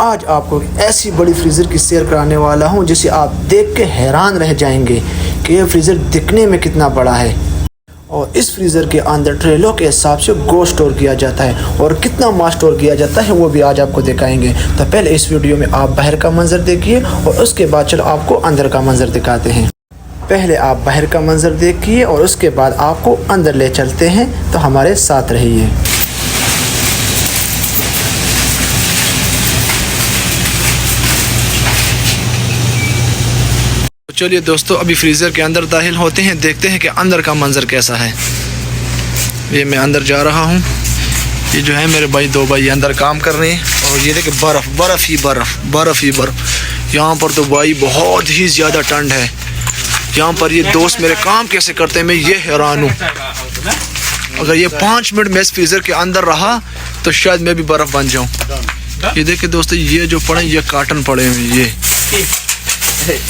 आज आपको ऐसी बड़ी फ्रीज़र की शेयर कराने वाला हूं जिसे आप देख के हैरान रह जाएंगे कि ये फ्रीज़र दिखने में कितना बड़ा है। और इस फ्रीज़र के अंदर ट्रेलों के हिसाब से गोश्त स्टोर किया जाता है और कितना माल स्टोर किया जाता है वो भी आज आपको दिखाएंगे। तो पहले इस वीडियो में आप बाहर का मंजर देखिए और उसके बाद चलो आपको अंदर का मंजर दिखाते हैं। पहले आप बाहर का मंजर देखिए और उसके बाद आपको अंदर ले चलते हैं, तो हमारे साथ रहिए। चलिए दोस्तों, अभी फ्रीज़र के अंदर दाखिल होते हैं, देखते हैं कि अंदर का मंजर कैसा है। ये मैं अंदर जा रहा हूँ। ये जो है मेरे भाई, दो भाई अंदर काम कर रहे हैं और ये देखिए बर्फ़ ही बर्फ़। यहाँ पर तो भाई बहुत ही ज़्यादा ठंड है। यहाँ पर ये दोस्त मेरे काम कैसे करते हैं, मैं ये हैरान हूँ। अगर ये 5 मिनट में इस फ्रीज़र के अंदर रहा तो शायद मैं भी बर्फ़ बन जाऊँ। ये देखिए दोस्तों, ये जो पड़े ये काटन पड़े हुए, ये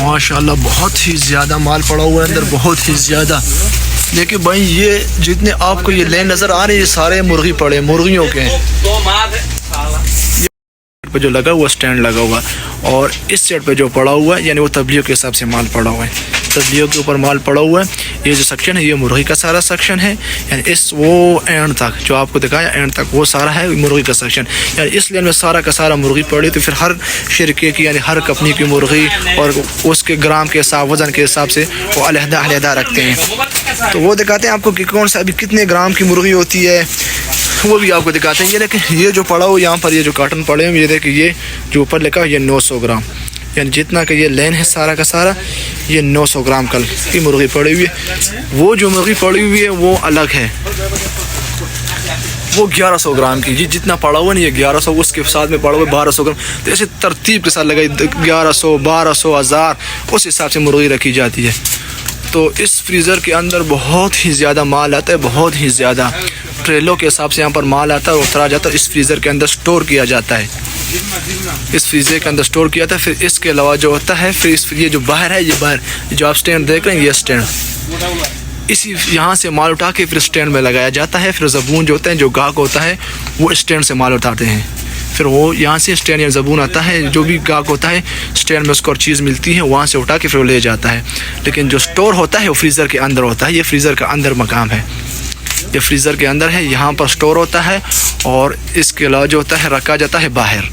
माशाल्लाह बहुत ही ज़्यादा माल पड़ा हुआ है अंदर, बहुत ही ज़्यादा। देखिए भाई, ये जितने आपको ये लेन नज़र आ रहे हैं ये सारे मुर्गी पड़े, मुर्गियों के हैं। पे जो लगा हुआ स्टैंड लगा हुआ और इस साइड पे जो पड़ा हुआ है यानी वो तबलियों के हिसाब से माल पड़ा हुआ है। तबलियों के ऊपर माल पड़ा हुआ है। ये जो सेक्शन है ये मुर्गी का सारा सेक्शन है, यानी इस वो एंड तक जो आपको दिखाया एंड तक वो सारा है मुर्गी का सेक्शन। यानी इस लेन में सारा का सारा मुर्गी पड़ी, तो फिर हर शिरके की यानी हर कंपनी की मुर्गी और उसके ग्राम के हिसाब, वज़न के हिसाब से वो अलहदा रखते हैं। तो वो दिखाते हैं आपको कि कौन सा अभी कितने ग्राम की मुर्गी होती है, वो भी आपको दिखाते हैं। ये देखिए, ये जो पड़ा हो यहाँ पर, ये जो कार्टन पड़े हैं, ये देखिए ये जो ऊपर लिखा है ये 900 ग्राम, यानी जितना कि ये लेन है सारा का सारा ये 900 ग्राम कल की मुर्गी पड़ी हुई है। वो जो मुर्गी पड़ी हुई है वो अलग है, वो 1100 ग्राम की। ये जितना पड़ा हुआ नहीं, ये 1100, उसके साथ में पड़ा हुआ 1200 ग्राम। तो ऐसे तरतीब के साथ लगाई 1100, 1200, 1000 उस हिसाब से मुर्गी रखी जाती है। तो इस फ्रीज़र के अंदर बहुत ही ज़्यादा माल आता है, बहुत ही ज़्यादा ट्रेलों के हिसाब से यहाँ पर माल आता है और उतरा जाता है। इस फ्रीज़र के अंदर स्टोर किया जाता है, इस फ्रीज़र के अंदर स्टोर किया था। फिर इसके अलावा जो होता है फिर ये जो बाहर है, ये बाहर जो आप स्टैंड देख रहे हैं, ये स्टैंड, इसी यहाँ से माल उठा के फिर स्टैंड में लगाया जाता है। फिर ज़बून जो होते हैं, जो गाहक होता है, वो स्टैंड से माल उठाते हैं। फिर वो यहाँ से स्टैंड या ज़बून आता है, जो भी गाहक होता है स्टैंड में उसको और चीज़ मिलती है, वहाँ से उठा के फिर वो ले जाता है। लेकिन जो स्टोर होता है वो फ्रीज़र के अंदर होता है। ये फ्रीज़र का अंदर मकाम है, ये फ्रीज़र के अंदर है, यहाँ पर स्टोर होता है। और इसके अलावा जो होता है रखा जाता है बाहर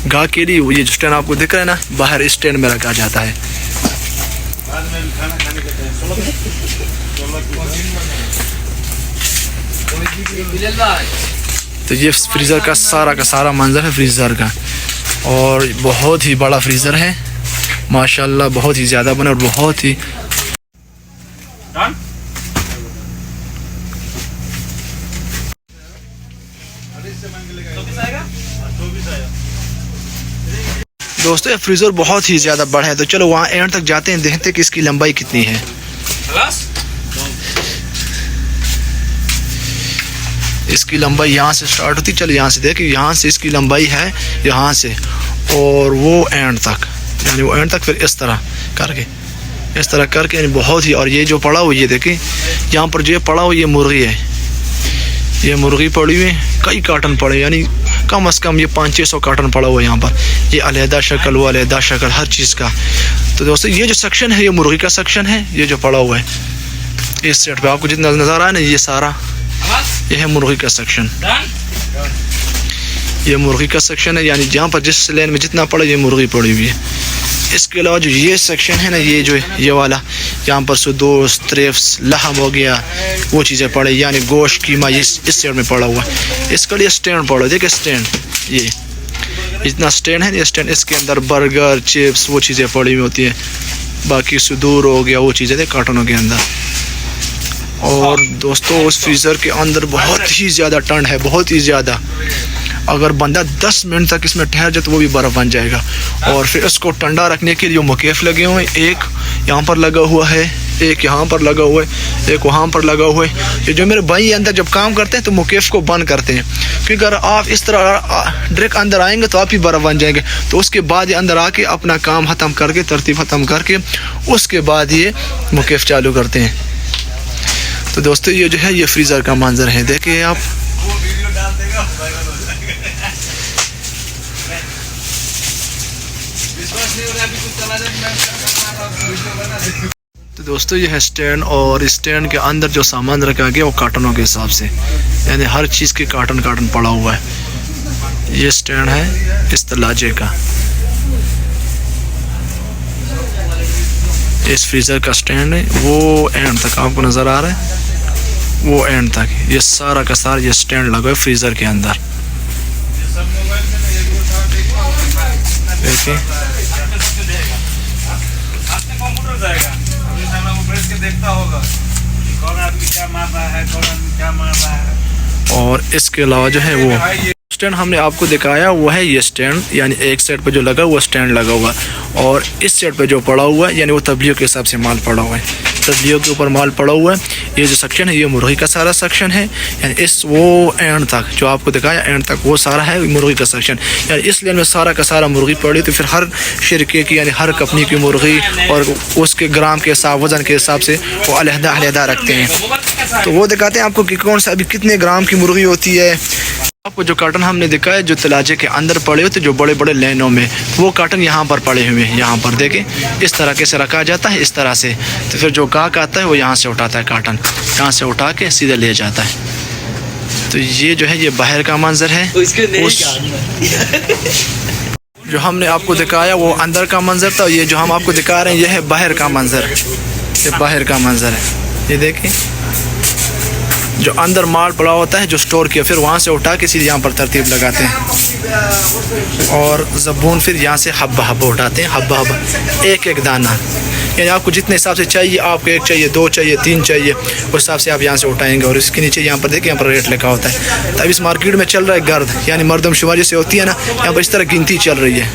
गाहक के लिए। ये जो स्टैंड आपको दिख रहा है ना, बाहर इस स्टैंड में रखा जाता है। तो ये फ्रीज़र का सारा मंजर है फ्रीज़र का, और बहुत ही बड़ा फ्रीज़र है माशाल्लाह, बहुत ही ज़्यादा बना और बहुत ही दोस्तों, ये फ्रीज़र बहुत ही ज़्यादा बड़ा है। तो चलो वहाँ एंड तक जाते हैं, देखते हैं कि इसकी लंबाई कितनी है। इसकी लंबाई यहाँ से स्टार्ट होती, चलो यहाँ से देखिए, यहाँ से इसकी लंबाई है यहाँ से और वो एंड तक, यानी वो एंड तक फिर इस तरह करके यानी बहुत ही। और ये जो पड़ा हो, ये देखिए यहाँ पर जो पड़ा हो ये मुर्गी है, ये मुर्गी पड़ी हुई है। कई कार्टन पड़े, यानी कम से कम ये 500-600 कार्टन पड़ा हुआ है यहाँ पर। ये अलहदा शक्ल, वो अलहदा शक्ल, हर चीज़ का। तो दोस्तों, ये जो सेक्शन है ये मुर्गी का सेक्शन है। ये जो पड़ा हुआ है इस साइड पे आपको जितना नज़र आया ना, ये सारा ये है मुर्गी का सेक्शन। ये मुर्गी का सेक्शन है, यानी जहाँ पर जिस लेन में जितना पड़ा ये मुर्गी पड़ी हुई है। इसके अलावा जो ये सेक्शन है ना, ये जो ये वाला, यहाँ पर सुदोस, त्रेफ्स, लहम हो गया, वो चीज़ें पड़े, यानी गोश्त, कीमा, ये इस साइड में पड़ा हुआ है। इसका लिए स्टैंड पड़ा, देखिए स्टैंड, ये इतना स्टैंड है, ये स्टैंड, इसके अंदर बर्गर, चिप्स, वो चीज़ें पड़ी हुई होती हैं। बाकी सुदूर हो गया, वो चीज़ें थे कार्टनों के अंदर। और दोस्तों, उस फ्रीज़र के अंदर बहुत ही ज़्यादा ठंड है, बहुत ही ज़्यादा। अगर बंदा 10 मिनट तक इसमें ठहर जाए तो वो भी बर्फ़ बन जाएगा। और फिर इसको ठंडा रखने के लिए मुकेफ़ लगे हुए हैं, एक यहाँ पर लगा हुआ है, एक यहाँ पर लगा हुआ है, एक वहाँ पर लगा हुआ है। ये जो मेरे भाई अंदर जब काम करते हैं तो मुकेफ़ को बंद करते हैं, क्योंकि अगर आप इस तरह डायरेक्ट अंदर आएंगे तो आप ही बर्फ़ बन जाएंगे। तो उसके बाद ये अंदर आके अपना काम ख़त्म करके, तरतीब ख़त्म करके, उसके बाद ये मुकेफ़ चालू करते हैं। तो दोस्तों ये जो है ये फ्रीज़र का मंजर है, देखिए आप। तो दोस्तों ये है स्टैंड, और स्टैंड के अंदर जो सामान रखा गया वो कार्टनों के हिसाब से, यानी हर चीज़ के कार्टन कार्टन पड़ा हुआ है। ये स्टैंड है इस तलाजे का, इस फ्रीज़र का स्टैंड है, वो एंड तक आपको नज़र आ रहा है, वो एंड तक ये सारा का सारा ये स्टैंड लगा है फ्रीज़र के अंदर। देखिए देखता होगा कौन आदमी क्या मार रहा है, कौन आदमी क्या मार रहा है। और इसके अलावा जो है वो स्टैंड हमने आपको दिखाया वो है ये स्टैंड, यानी एक साइड पे जो लगा हुआ स्टैंड लगा हुआ, और इस साइड पे जो पड़ा हुआ है यानी वो तबलियों के हिसाब से माल पड़ा हुआ है, तबलियों के ऊपर माल पड़ा हुआ है। ये जो सेक्शन है ये मुर्गी का सारा सेक्शन है, यानी इस वो एंड तक जो आपको दिखाया एंड तक वो सारा है मुर्गी का सेक्शन, यानी इस लेन में सारा का सारा मुर्गी पड़ी। तो फिर हर शिरके की यानी हर कंपनी की मुर्गी और उसके ग्राम के हिसाब वज़न के हिसाब से वो अलहदा अलहदा रखते हैं। तो वो दिखाते हैं आपको कि कौन सा अभी कितने ग्राम की मुर्गी होती है। आपको जो कार्टन हमने दिखाया जो तलाजे के अंदर पड़े होते जो बड़े बड़े लाइनों में, वो कार्टन यहाँ पर पड़े हुए हैं, यहाँ पर देखें इस तरह से रखा जाता है, इस तरह से। तो फिर जो गाहक आता है वो यहाँ से उठाता है कार्टन, यहाँ से उठा के सीधे ले जाता है। तो ये जो है ये बाहर का मंजर है। जो हमने आपको दिखाया वो अंदर का मंजर था, ये जो हम आपको दिखा रहे हैं ये है बाहर का मंजर, ये बाहर का मंजर है। ये देखें जो अंदर माल पड़ा होता है जो स्टोर किया, फिर वहाँ से उठा के सीधे यहाँ पर तरतीब लगाते हैं, और ज़बून फिर यहाँ से हब्बा हब्बा उठाते हैं, हब्बा हब्बा एक एक दाना, यानी आपको जितने हिसाब से चाहिए, आपको एक चाहिए, दो चाहिए, तीन चाहिए, उस हिसाब से आप यहाँ से उठाएंगे। और इसके नीचे यहाँ पर देखिए यहाँ पर रेट लिखा होता है। तब इस मार्केट में चल रहा है गर्द, यानी मरदमशुमारी से होती है ना, यहाँ पर इस तरह गिनती चल रही है।